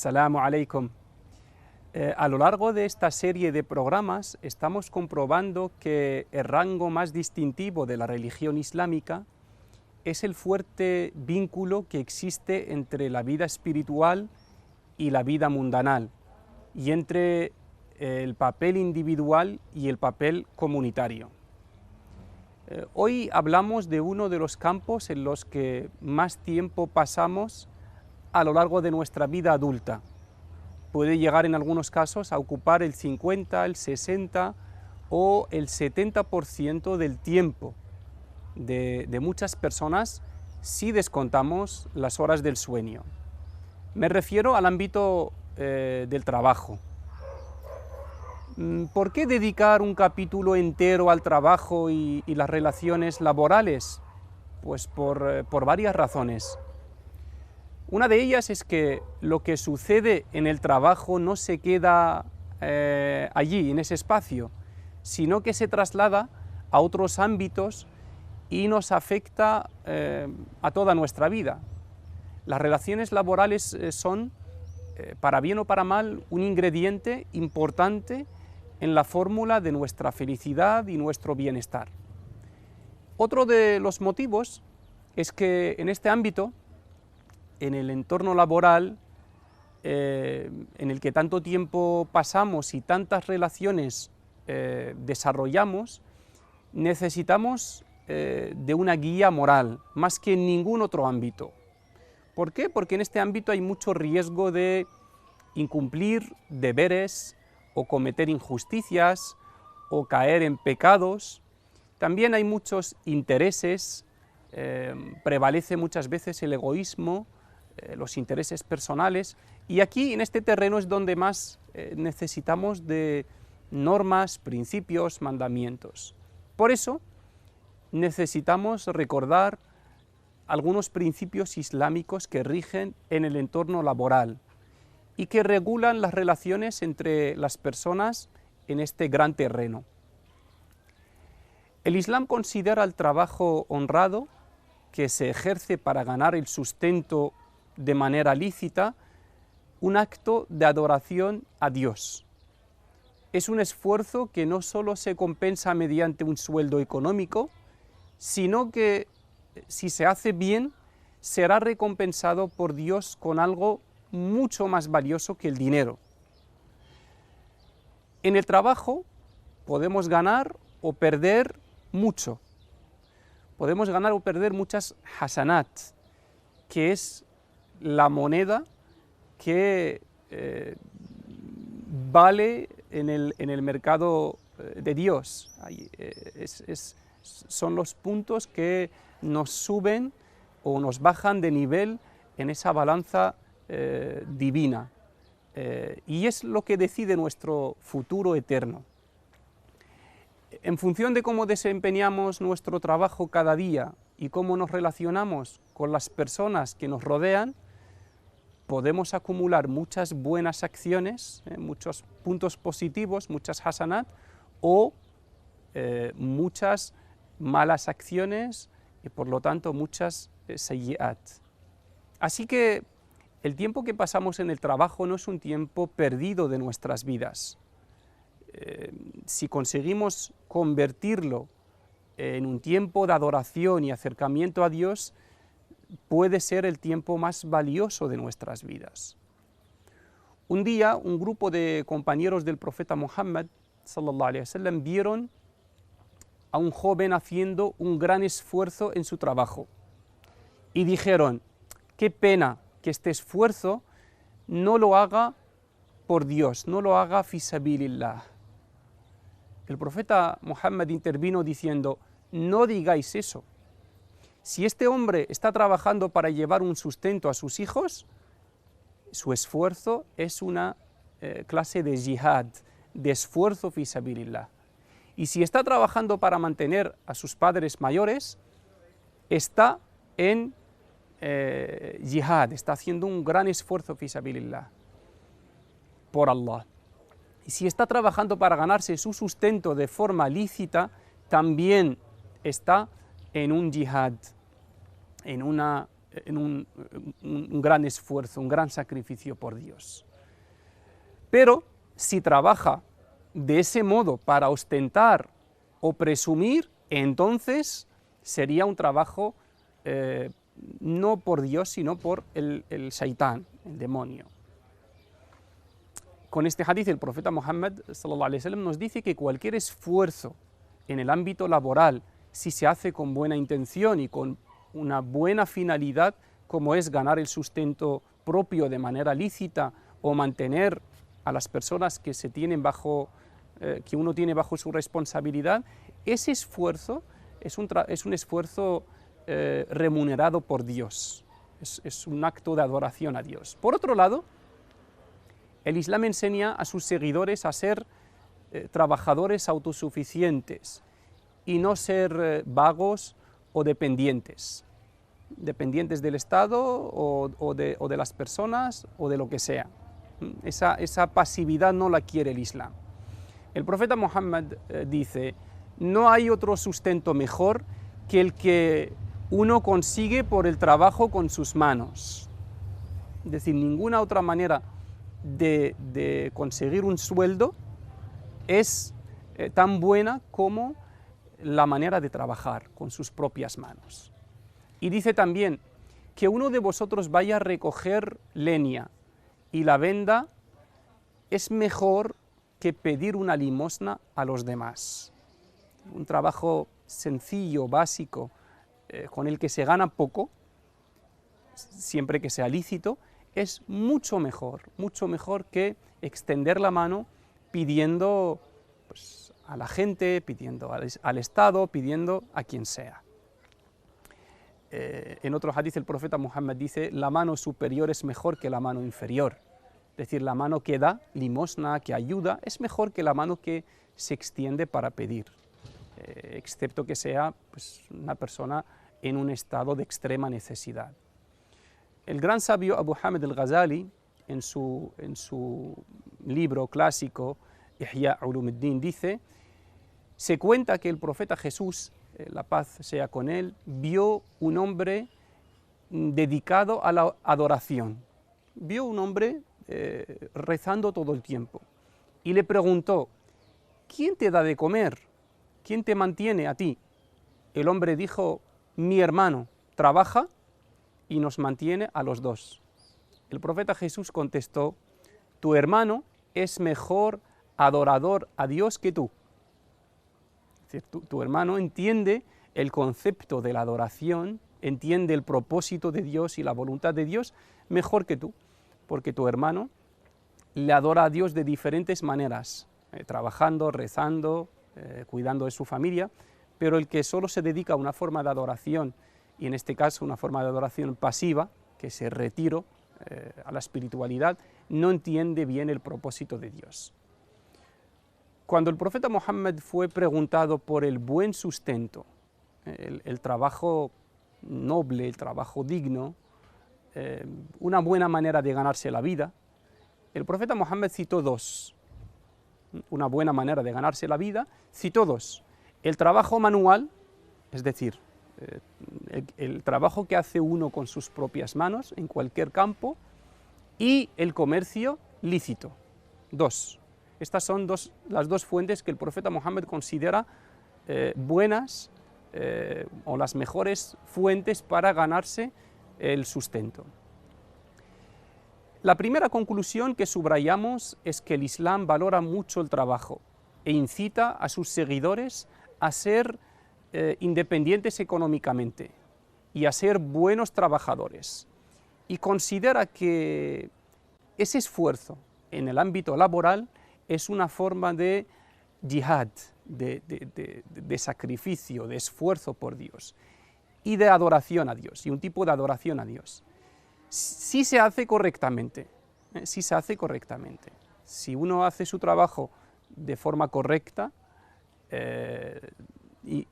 Assalamu alaikum. A lo largo de esta serie de programas estamos comprobando que el rango más distintivo de la religión islámica es el fuerte vínculo que existe entre la vida espiritual y la vida mundanal, y entre el papel individual y el papel comunitario. Hoy hablamos de uno de los campos en los que más tiempo pasamos a lo largo de nuestra vida adulta. Puede llegar en algunos casos a ocupar el 50, el 60 o el 70% del tiempo de muchas personas si descontamos las horas del sueño. Me refiero al ámbito del trabajo. ¿Por qué dedicar un capítulo entero al trabajo y las relaciones laborales? Pues por varias razones. Una de ellas es que lo que sucede en el trabajo no se queda allí, en ese espacio, sino que se traslada a otros ámbitos y nos afecta a toda nuestra vida. Las relaciones laborales son, para bien o para mal, un ingrediente importante en la fórmula de nuestra felicidad y nuestro bienestar. Otro de los motivos es que en este ámbito, en el entorno laboral, en el que tanto tiempo pasamos y tantas relaciones desarrollamos, necesitamos de una guía moral, más que en ningún otro ámbito. ¿Por qué? Porque en este ámbito hay mucho riesgo de incumplir deberes, o cometer injusticias, o caer en pecados. También hay muchos intereses, prevalece muchas veces el egoísmo, los intereses personales, y aquí en este terreno es donde más necesitamos de normas, principios, mandamientos. Por eso necesitamos recordar algunos principios islámicos que rigen en el entorno laboral y que regulan las relaciones entre las personas en este gran terreno. El Islam considera el trabajo honrado, que se ejerce para ganar el sustento de manera lícita, un acto de adoración a Dios. Es un esfuerzo que no solo se compensa mediante un sueldo económico, sino que, si se hace bien, será recompensado por Dios con algo mucho más valioso que el dinero. En el trabajo podemos ganar o perder mucho. Podemos ganar o perder muchas hasanat, que es la moneda que vale en el mercado de Dios. Son los puntos que nos suben o nos bajan de nivel en esa balanza divina. Y es lo que decide nuestro futuro eterno. En función de cómo desempeñamos nuestro trabajo cada día y cómo nos relacionamos con las personas que nos rodean, podemos acumular muchas buenas acciones, muchos puntos positivos, muchas hasanat, o muchas malas acciones y por lo tanto muchas sayyiat. Así que el tiempo que pasamos en el trabajo no es un tiempo perdido de nuestras vidas. Si conseguimos convertirlo en un tiempo de adoración y acercamiento a Dios, puede ser el tiempo más valioso de nuestras vidas. Un día, un grupo de compañeros del profeta Muhammad sallallahu alaihi wasallam vieron a un joven haciendo un gran esfuerzo en su trabajo y dijeron: qué pena que este esfuerzo no lo haga por Dios, no lo haga fi sabilillah. El profeta Muhammad intervino diciendo: no digáis eso. Si este hombre está trabajando para llevar un sustento a sus hijos, su esfuerzo es una clase de jihad, de esfuerzo fi sabilillah. Y si está trabajando para mantener a sus padres mayores, está en jihad, está haciendo un gran esfuerzo fi sabilillah, por Allah. Y si está trabajando para ganarse su sustento de forma lícita, también está en un jihad, en una en un gran esfuerzo, un gran sacrificio por Dios. Pero si trabaja de ese modo para ostentar o presumir, entonces sería un trabajo no por Dios, sino por el Shaitán, el demonio. Con este hadith el profeta Muhammad sallallahu alaihi wasallam nos dice que cualquier esfuerzo en el ámbito laboral, si se hace con buena intención y con una buena finalidad, como es ganar el sustento propio de manera lícita o mantener a las personas que se tienen que uno tiene bajo su responsabilidad, ese esfuerzo es un esfuerzo remunerado por Dios, es un acto de adoración a Dios. Por otro lado, el Islam enseña a sus seguidores a ser trabajadores autosuficientes y no ser vagos o dependientes del Estado o de las personas o de lo que sea. Esa pasividad no la quiere el Islam. El profeta Muhammad dice: no hay otro sustento mejor que el que uno consigue por el trabajo con sus manos. Es decir, ninguna otra manera de conseguir un sueldo es tan buena como la manera de trabajar con sus propias manos. Y dice también que uno de vosotros vaya a recoger leña y la venda es mejor que pedir una limosna a los demás. Un trabajo sencillo, básico, con el que se gana poco, siempre que sea lícito, es mucho mejor que extender la mano pidiendo pues, a la gente, pidiendo al Estado, pidiendo a quien sea. En otro hadith el profeta Muhammad dice: la mano superior es mejor que la mano inferior. Es decir, la mano que da limosna, que ayuda, es mejor que la mano que se extiende para pedir, excepto que sea pues, una persona en un estado de extrema necesidad. El gran sabio Abu Hamid al-Ghazali, en su libro clásico Ihya Ulumuddin, dice: se cuenta que el profeta Jesús, la paz sea con él, vio un hombre dedicado a la adoración. Vio un hombre rezando todo el tiempo y le preguntó: ¿quién te da de comer? ¿Quién te mantiene a ti? El hombre dijo: mi hermano trabaja y nos mantiene a los dos. El profeta Jesús contestó: tu hermano es mejor adorador a Dios que tú. Es decir, tu hermano entiende el concepto de la adoración, entiende el propósito de Dios y la voluntad de Dios mejor que tú, porque tu hermano le adora a Dios de diferentes maneras, trabajando, rezando, cuidando de su familia, pero el que solo se dedica a una forma de adoración, y en este caso una forma de adoración pasiva, que es el retiro a la espiritualidad, no entiende bien el propósito de Dios. Cuando el profeta Muhammad fue preguntado por el buen sustento, el trabajo noble, el trabajo digno, una buena manera de ganarse la vida, el profeta Muhammad citó dos. Una buena manera de ganarse la vida, citó dos: el trabajo manual, es decir, el trabajo que hace uno con sus propias manos en cualquier campo, y el comercio lícito. Dos. Estas son las dos fuentes que el profeta Muhammad considera buenas o las mejores fuentes para ganarse el sustento. La primera conclusión que subrayamos es que el Islam valora mucho el trabajo e incita a sus seguidores a ser independientes económicamente y a ser buenos trabajadores, y considera que ese esfuerzo en el ámbito laboral es una forma de yihad, de sacrificio, de esfuerzo por Dios y de adoración a Dios, y un tipo de adoración a Dios. Si se hace correctamente, si uno hace su trabajo de forma correcta, y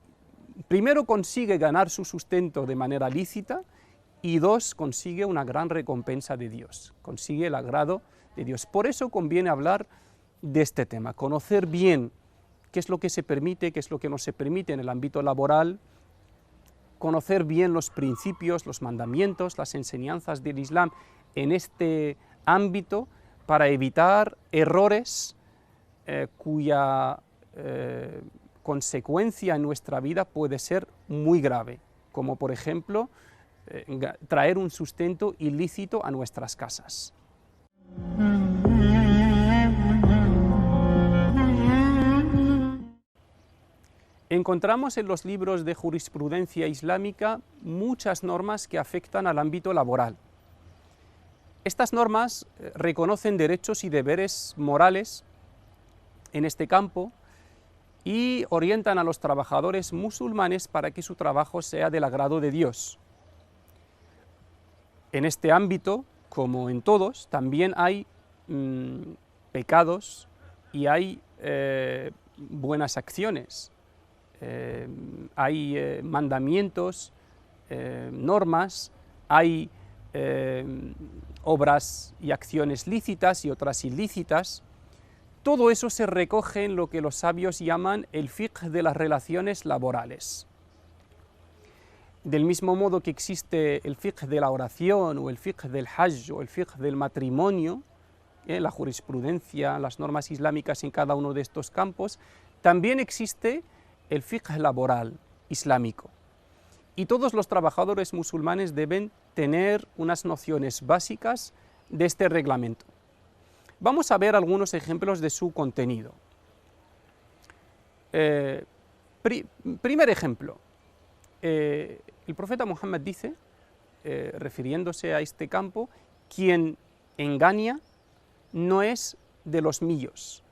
primero consigue ganar su sustento de manera lícita, y dos, consigue una gran recompensa de Dios, consigue el agrado de Dios. Por eso conviene hablar de este tema, conocer bien qué es lo que se permite, qué es lo que no se permite en el ámbito laboral, conocer bien los principios, los mandamientos, las enseñanzas del Islam en este ámbito para evitar errores cuya consecuencia en nuestra vida puede ser muy grave, como por ejemplo traer un sustento ilícito a nuestras casas. Encontramos en los libros de jurisprudencia islámica muchas normas que afectan al ámbito laboral. Estas normas reconocen derechos y deberes morales en este campo y orientan a los trabajadores musulmanes para que su trabajo sea del agrado de Dios. En este ámbito, como en todos, también hay pecados y hay buenas acciones. Hay mandamientos, normas, hay obras y acciones lícitas y otras ilícitas. Todo eso se recoge en lo que los sabios llaman el fiqh de las relaciones laborales. Del mismo modo que existe el fiqh de la oración o el fiqh del hajj o el fiqh del matrimonio, la jurisprudencia, las normas islámicas en cada uno de estos campos, también existe el fiqh laboral islámico. Y todos los trabajadores musulmanes deben tener unas nociones básicas de este reglamento. Vamos a ver algunos ejemplos de su contenido. Primer ejemplo. El profeta Muhammad dice, refiriéndose a este campo, quien engaña no es de los míos,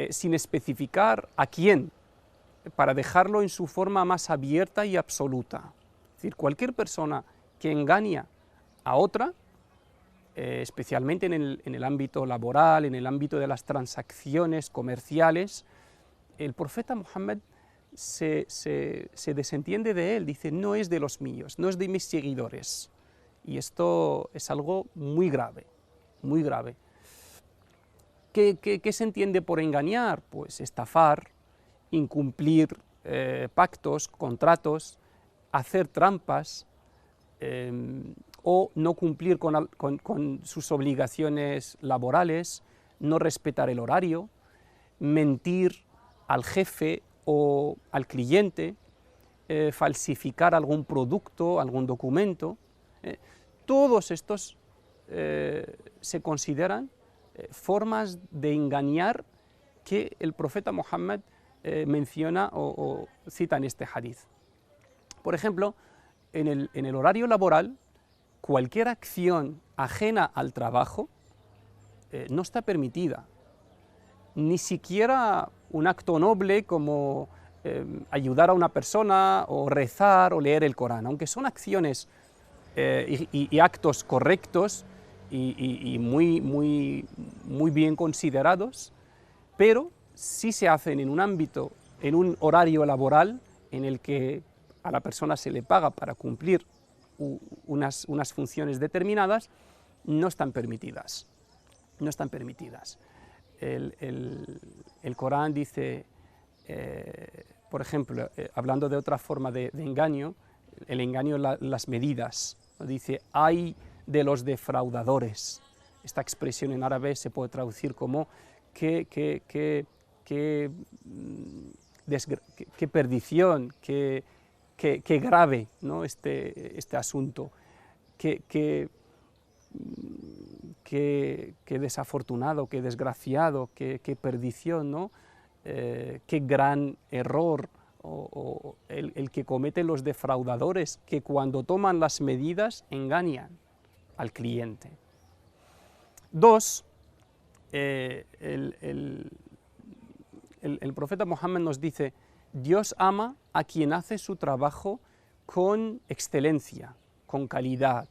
sin especificar a quién, para dejarlo en su forma más abierta y absoluta. Es decir, cualquier persona que engaña a otra, especialmente en el ámbito laboral, en el ámbito de las transacciones comerciales, el profeta Muhammad se desentiende de él, dice, no es de los míos, no es de mis seguidores. Y esto es algo muy grave, muy grave. ¿Qué se entiende por engañar? Pues estafar, incumplir pactos, contratos, hacer trampas o no cumplir con sus obligaciones laborales, no respetar el horario, mentir al jefe o al cliente, falsificar algún producto, algún documento. Todos estos se consideran formas de engañar que el profeta Muhammad menciona o cita en este hadith. Por ejemplo, en el horario laboral, cualquier acción ajena al trabajo no está permitida. Ni siquiera un acto noble como ayudar a una persona o rezar o leer el Corán, aunque son acciones y actos correctos y muy bien considerados, pero si se hacen en un ámbito, en un horario laboral en el que a la persona se le paga para cumplir unas funciones determinadas, no están permitidas. No están permitidas. El Corán dice, por ejemplo, hablando de otra forma de engaño, el engaño en las medidas, dice, ay de los defraudadores. Esta expresión en árabe se puede traducir como qué perdición, qué grave, ¿no? este asunto, qué desafortunado, qué desgraciado, qué perdición, ¿no? Qué gran error el que cometen los defraudadores, que cuando toman las medidas engañan al cliente. Dos, el profeta Muhammad nos dice, Dios ama a quien hace su trabajo con excelencia, con calidad.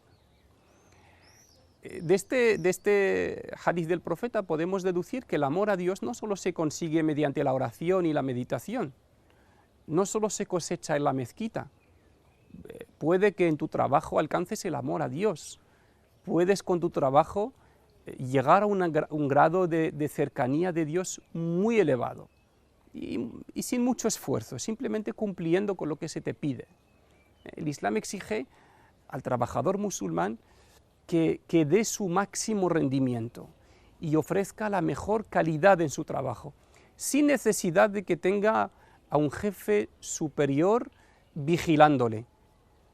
De este hadith del profeta podemos deducir que el amor a Dios no solo se consigue mediante la oración y la meditación, no solo se cosecha en la mezquita. Puede que en tu trabajo alcances el amor a Dios, puedes con tu trabajo llegar a un grado de cercanía de Dios muy elevado. y sin mucho esfuerzo, simplemente cumpliendo con lo que se te pide. El Islam exige al trabajador musulmán que dé su máximo rendimiento y ofrezca la mejor calidad en su trabajo, sin necesidad de que tenga a un jefe superior vigilándole.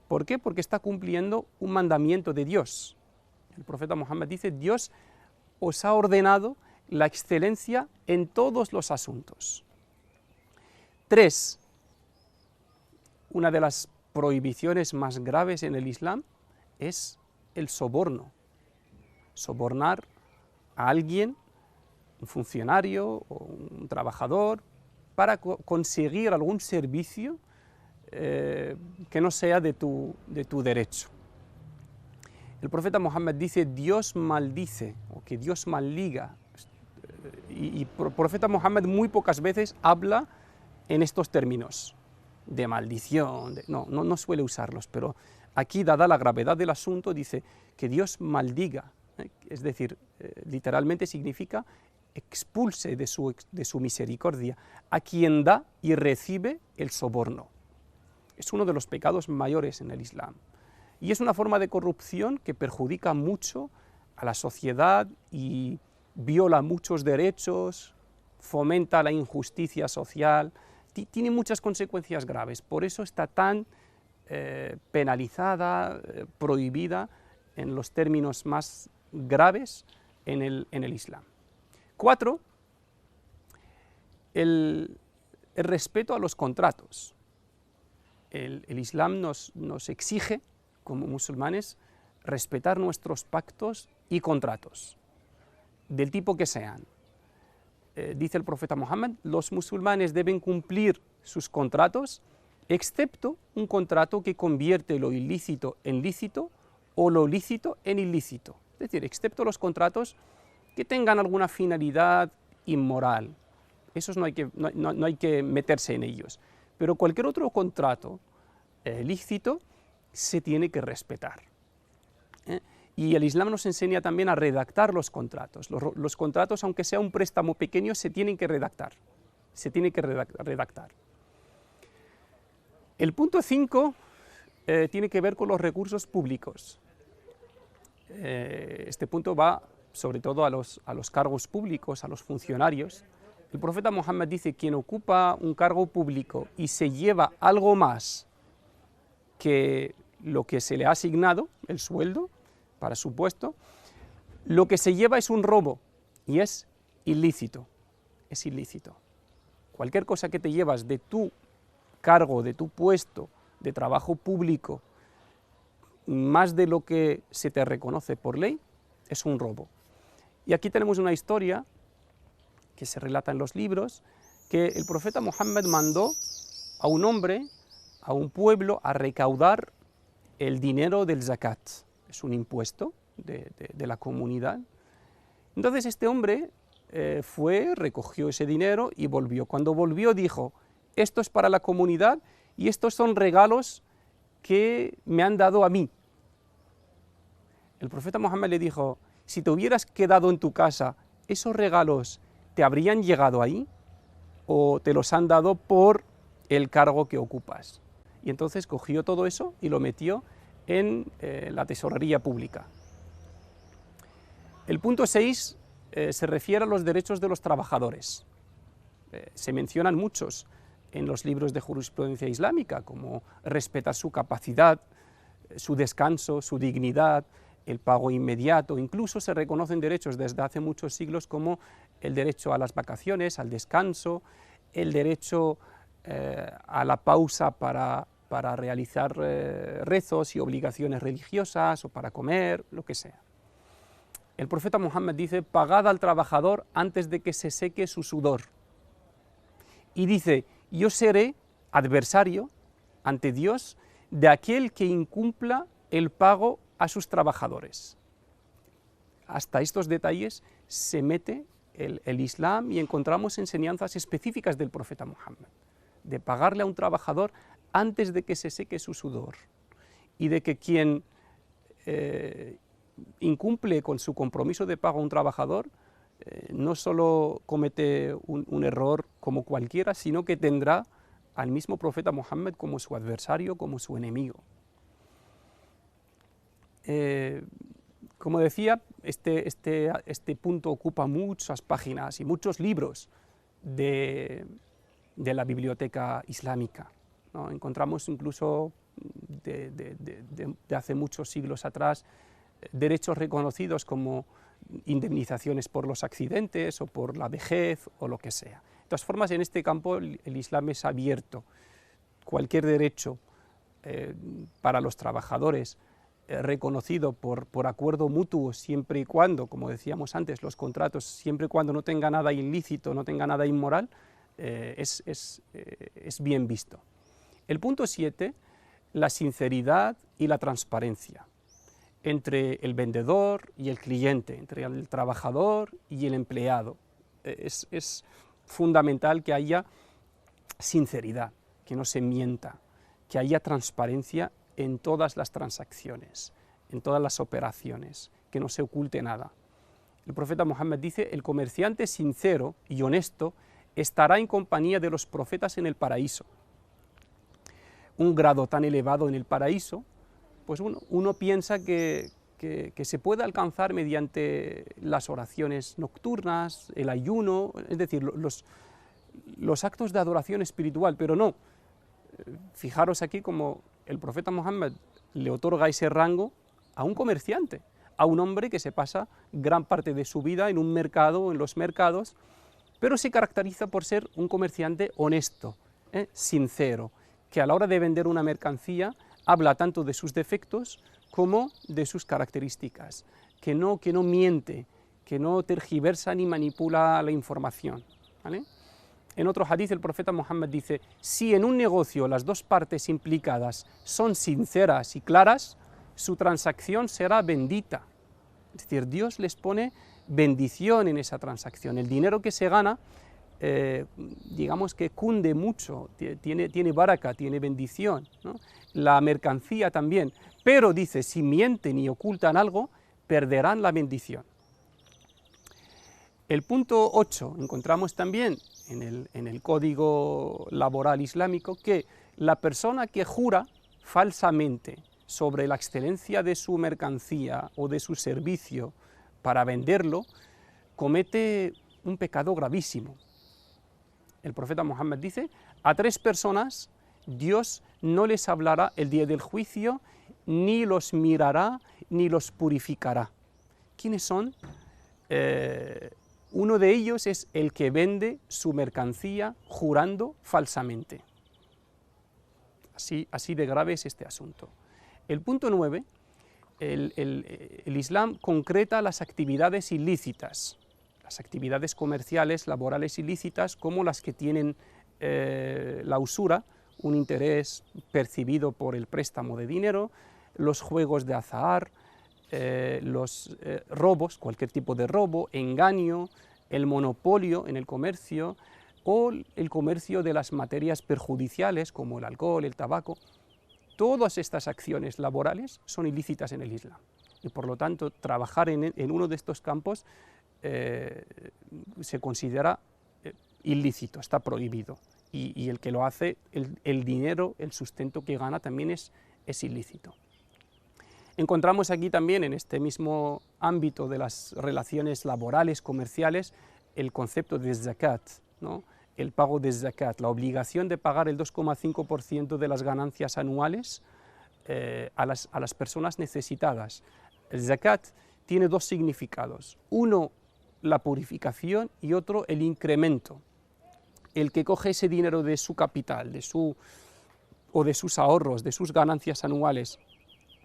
¿Por qué? Porque está cumpliendo un mandamiento de Dios. El profeta Muhammad dice: Dios os ha ordenado la excelencia en todos los asuntos. 3. Una de las prohibiciones más graves en el Islam es el soborno. Sobornar a alguien, un funcionario o un trabajador, para conseguir algún servicio que no sea de tu derecho. El profeta Muhammad dice: Dios maldice, o que Dios maldiga. Y el profeta Muhammad muy pocas veces habla en estos términos de maldición, no suele usarlos, pero aquí, dada la gravedad del asunto, dice que Dios maldiga, es decir, literalmente significa expulse de su misericordia a quien da y recibe el soborno. Es uno de los pecados mayores en el Islam y es una forma de corrupción que perjudica mucho a la sociedad y viola muchos derechos, fomenta la injusticia social, tiene muchas consecuencias graves, por eso está tan penalizada, prohibida en los términos más graves en el Islam. 4. El respeto a los contratos. El Islam nos exige, como musulmanes, respetar nuestros pactos y contratos, del tipo que sean. Dice el profeta Muhammad: los musulmanes deben cumplir sus contratos, excepto un contrato que convierte lo ilícito en lícito o lo lícito en ilícito. Es decir, excepto los contratos que tengan alguna finalidad inmoral. Esos no hay que meterse en ellos. Pero cualquier otro contrato lícito se tiene que respetar. Y el Islam nos enseña también a redactar los contratos. Los contratos, aunque sea un préstamo pequeño, se tienen que redactar. El punto 5 tiene que ver con los recursos públicos. Este punto va sobre todo a los cargos públicos, a los funcionarios. El profeta Muhammad dice: quien ocupa un cargo público y se lleva algo más que lo que se le ha asignado, el sueldo, para su puesto, lo que se lleva es un robo y es ilícito. Es ilícito. Cualquier cosa que te llevas de tu cargo, de tu puesto de trabajo público, más de lo que se te reconoce por ley, es un robo. Y aquí tenemos una historia que se relata en los libros, que el profeta Muhammad mandó a un hombre, a un pueblo, a recaudar el dinero del zakat. Es un impuesto de la comunidad. Entonces este hombre fue, recogió ese dinero y volvió. Cuando volvió dijo: esto es para la comunidad y estos son regalos que me han dado a mí. El profeta Muhammad le dijo: si te hubieras quedado en tu casa, ¿esos regalos te habrían llegado ahí o te los han dado por el cargo que ocupas? Y entonces cogió todo eso y lo metió en la tesorería pública. El punto 6 se refiere a los derechos de los trabajadores. Se mencionan muchos en los libros de jurisprudencia islámica, como respetar su capacidad, su descanso, su dignidad, el pago inmediato. Incluso se reconocen derechos desde hace muchos siglos como el derecho a las vacaciones, al descanso, el derecho a la pausa para realizar rezos y obligaciones religiosas o para comer, lo que sea. El profeta Muhammad dice: pagad al trabajador antes de que se seque su sudor. Y dice: yo seré adversario ante Dios de aquel que incumpla el pago a sus trabajadores. Hasta estos detalles se mete el Islam y encontramos enseñanzas específicas del profeta Muhammad, de pagarle a un trabajador antes de que se seque su sudor, y de que quien incumple con su compromiso de pago a un trabajador no solo comete un error como cualquiera, sino que tendrá al mismo profeta Muhammad como su adversario, como su enemigo. Como decía, este punto ocupa muchas páginas y muchos libros de la biblioteca islámica, ¿no? Encontramos incluso de hace muchos siglos atrás derechos reconocidos como indemnizaciones por los accidentes o por la vejez o lo que sea. De todas formas, en este campo el Islam es abierto. Cualquier derecho para los trabajadores reconocido por acuerdo mutuo, siempre y cuando, como decíamos antes, los contratos, siempre y cuando no tenga nada ilícito, no tenga nada inmoral, es bien visto. El punto 7, la sinceridad y la transparencia entre el vendedor y el cliente, entre el trabajador y el empleado. Es fundamental que haya sinceridad, que no se mienta, que haya transparencia en todas las transacciones, en todas las operaciones, que no se oculte nada. El profeta Muhammad dice: el comerciante sincero y honesto estará en compañía de los profetas en el paraíso. Un grado tan elevado en el paraíso, pues uno piensa que se puede alcanzar mediante las oraciones nocturnas, el ayuno, es decir, los actos de adoración espiritual, pero no. Fijaros aquí como el profeta Muhammad le otorga ese rango a un comerciante, a un hombre que se pasa gran parte de su vida en un mercado, en los mercados, pero se caracteriza por ser un comerciante honesto, sincero, que a la hora de vender una mercancía habla tanto de sus defectos como de sus características, que no miente, que no tergiversa ni manipula la información, ¿vale? En otro hadith el profeta Muhammad dice: si en un negocio las dos partes implicadas son sinceras y claras, su transacción será bendita. Es decir, Dios les pone bendición en esa transacción. El dinero que se gana, digamos que cunde mucho, tiene baraka, tiene bendición, ¿no? La mercancía también, pero dice, si mienten y ocultan algo, perderán la bendición. El punto 8, encontramos también en el código laboral islámico que la persona que jura falsamente sobre la excelencia de su mercancía o de su servicio para venderlo, comete un pecado gravísimo. El profeta Muhammad dice: a 3 personas Dios no les hablará el día del juicio, ni los mirará, ni los purificará. ¿Quiénes son? Uno de ellos es el que vende su mercancía jurando falsamente. Así de grave es este asunto. El punto 9, el Islam concreta las actividades ilícitas, las actividades comerciales, laborales ilícitas, como las que tienen la usura, un interés percibido por el préstamo de dinero, los juegos de azar, los robos, cualquier tipo de robo, engaño, el monopolio en el comercio o el comercio de las materias perjudiciales como el alcohol, el tabaco. Todas estas acciones laborales son ilícitas en el Islam y por lo tanto trabajar en uno de estos campos se considera ilícito, está prohibido, y el que lo hace, el dinero, el sustento que gana también es ilícito. Encontramos aquí también, en este mismo ámbito de las relaciones laborales, comerciales, el concepto de zakat, ¿no? El pago de zakat, la obligación de pagar el 2,5% de las ganancias anuales a las personas necesitadas. El zakat tiene 2 significados, uno la purificación y otro el incremento. El que coge ese dinero de su capital, o de sus ahorros, de sus ganancias anuales,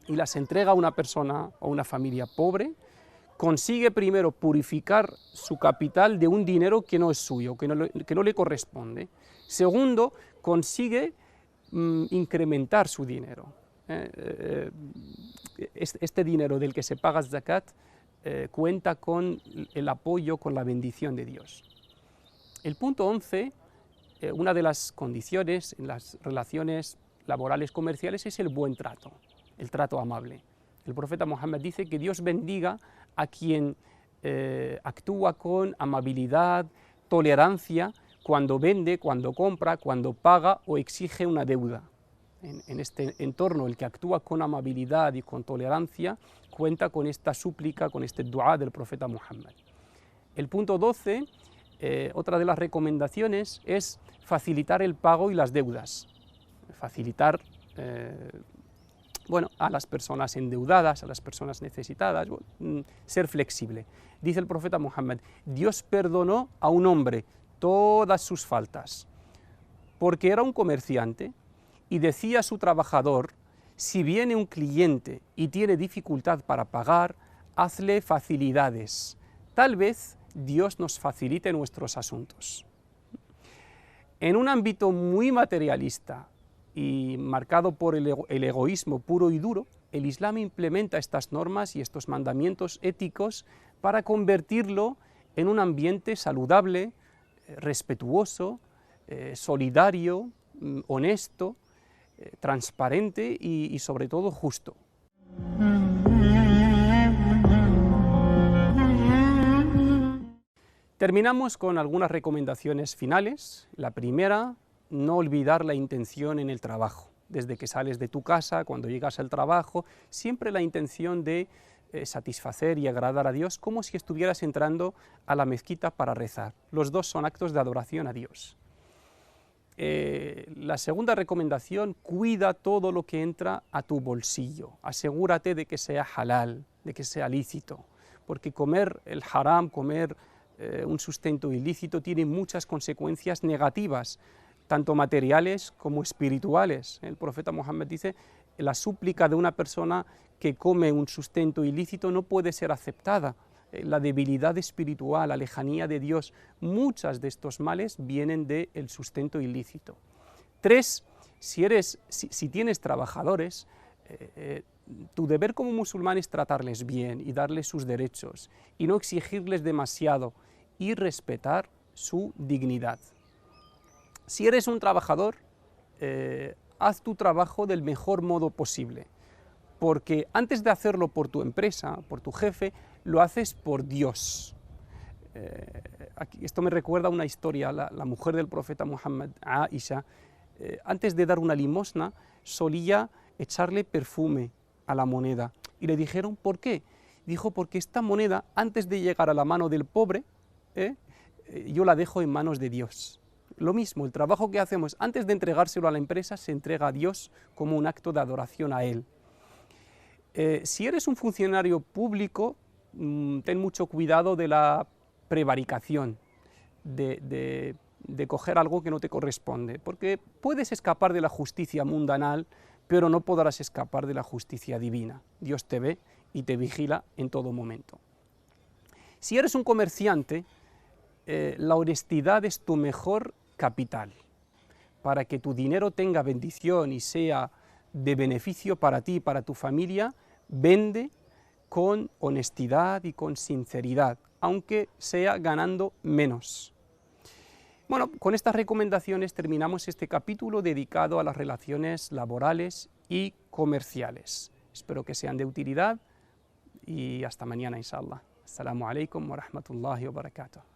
y las entrega a una persona o una familia pobre, consigue primero purificar su capital de un dinero que no es suyo, que no le corresponde. Segundo, consigue incrementar su dinero. Este dinero del que se paga zakat cuenta con el apoyo, con la bendición de Dios. El punto 11, una de las condiciones en las relaciones laborales comerciales es el buen trato, el trato amable. El profeta Muhammad dice que Dios bendiga a quien actúa con amabilidad, tolerancia, cuando vende, cuando compra, cuando paga o exige una deuda. En este entorno, el que actúa con amabilidad y con tolerancia cuenta con esta súplica, con este dua del profeta Muhammad. El punto 12, otra de las recomendaciones es facilitar el pago y las deudas, facilitar a las personas endeudadas, a las personas necesitadas, ser flexible. Dice el profeta Muhammad: Dios perdonó a un hombre todas sus faltas, porque era un comerciante y decía a su trabajador: si viene un cliente y tiene dificultad para pagar, hazle facilidades, tal vez Dios nos facilite nuestros asuntos. En un ámbito muy materialista y marcado por el egoísmo puro y duro, el Islam implementa estas normas y estos mandamientos éticos para convertirlo en un ambiente saludable, respetuoso, solidario, honesto, transparente y sobre todo justo. Terminamos con algunas recomendaciones finales. La primera: no olvidar la intención en el trabajo. Desde que sales de tu casa, cuando llegas al trabajo, siempre la intención de satisfacer y agradar a Dios, como si estuvieras entrando a la mezquita para rezar. Los dos son actos de adoración a Dios. La segunda recomendación: cuida todo lo que entra a tu bolsillo. Asegúrate de que sea halal, de que sea lícito, porque comer el haram, comer un sustento ilícito, tiene muchas consecuencias negativas, tanto materiales como espirituales. El profeta Muhammad dice: la súplica de una persona que come un sustento ilícito no puede ser aceptada. La debilidad espiritual, la lejanía de Dios, muchas de estos males vienen del sustento ilícito. 3, si tienes trabajadores, tu deber como musulmán es tratarles bien y darles sus derechos y no exigirles demasiado y respetar su dignidad. Si eres un trabajador, haz tu trabajo del mejor modo posible, porque antes de hacerlo por tu empresa, por tu jefe, lo haces por Dios. Esto me recuerda una historia. La mujer del profeta Muhammad, Aisha, antes de dar una limosna, solía echarle perfume a la moneda. Y le dijeron: ¿por qué? Dijo: porque esta moneda, antes de llegar a la mano del pobre, yo la dejo en manos de Dios. Lo mismo, el trabajo que hacemos antes de entregárselo a la empresa se entrega a Dios como un acto de adoración a Él. Si eres un funcionario público, ten mucho cuidado de la prevaricación, de coger algo que no te corresponde, porque puedes escapar de la justicia mundanal, pero no podrás escapar de la justicia divina. Dios te ve y te vigila en todo momento. Si eres un comerciante, la honestidad es tu mejor capital. Para que tu dinero tenga bendición y sea de beneficio para ti y para tu familia, vende con honestidad y con sinceridad, aunque sea ganando menos. Bueno, con estas recomendaciones terminamos este capítulo dedicado a las relaciones laborales y comerciales. Espero que sean de utilidad y hasta mañana, inshallah. Assalamu alaikum wa rahmatullahi wa barakatuh.